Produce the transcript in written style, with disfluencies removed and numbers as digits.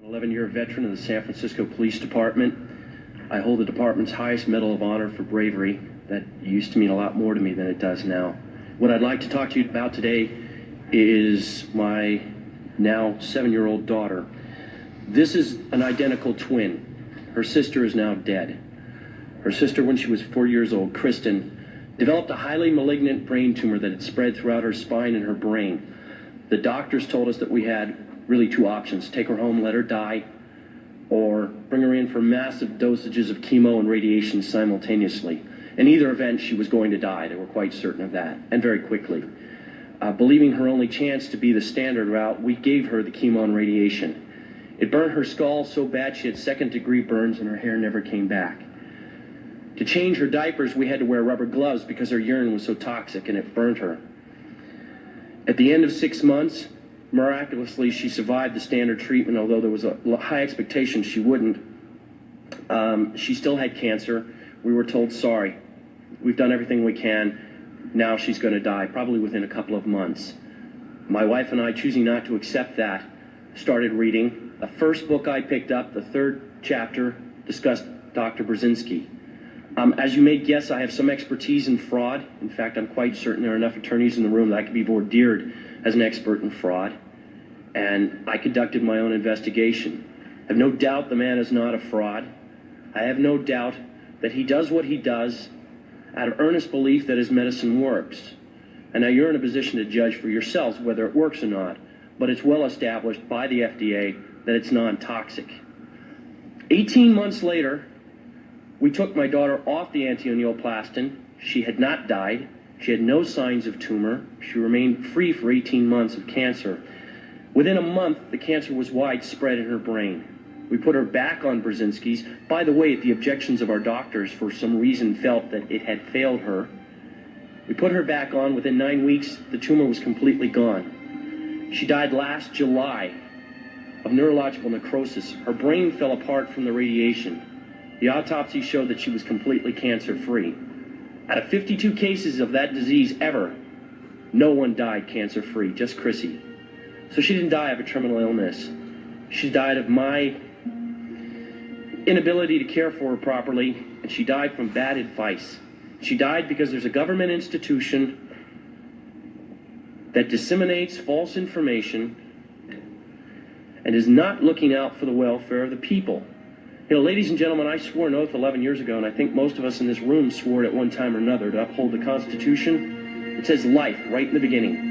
An 11-year veteran of the San Francisco Police Department. I hold the department's highest Medal of Honor for bravery. That used to mean a lot more to me than it does now. What I'd like to talk to you about today is my now 7-year-old daughter. This is an identical twin. Her sister is now dead. Her sister, when she was 4 years old, Kristen, developed a highly malignant brain tumor that had spread throughout her spine and her brain. The doctors told us that we had really two options: take her home, let her die, or bring her in for massive dosages of chemo and radiation simultaneously. In either event, she was going to die. They were quite certain of that, and very quickly. Believing her only chance to be the standard route, we gave her the chemo and radiation. It burned her skull so bad she had second-degree burns and her hair never came back. To change her diapers, we had to wear rubber gloves because her urine was so toxic and it burned her. At the end of 6 months, miraculously, she survived the standard treatment, although there was a high expectation she wouldn't. She still had cancer. We were told, sorry, we've done everything we can. Now she's going to die, probably within a couple of months. My wife and I, choosing not to accept that, started reading. The first book I picked up, the third chapter, discussed Dr. Brzezinski. As you may guess, I have some expertise in fraud. In fact, I'm quite certain there are enough attorneys in the room that I could be vordeered as an expert in fraud. And I conducted my own investigation. I have no doubt the man is not a fraud. I have no doubt that he does what he does out of earnest belief that his medicine works. And now you're in a position to judge for yourselves whether it works or not, but it's well established by the FDA that it's non-toxic. 18 months later, we took my daughter off the anti-neoplastin. She had not died. She had no signs of tumor. She remained free for 18 months of cancer. Within a month, the cancer was widespread in her brain. We put her back on Brzezinski's. By the way, at the objections of our doctors, for some reason felt that it had failed her. We put her back on. Within 9 weeks, the tumor was completely gone. She died last July of neurological necrosis. Her brain fell apart from the radiation. The autopsy showed that she was completely cancer-free. Out of 52 cases of that disease ever, no one died cancer-free, just Chrissy. So she didn't die of a terminal illness. She died of my inability to care for her properly, and she died from bad advice. She died because there's a government institution that disseminates false information and is not looking out for the welfare of the people. You know, ladies and gentlemen, I swore an oath 11 years ago, and I think most of us in this room swore it at one time or another, to uphold the Constitution. It says life right in the beginning.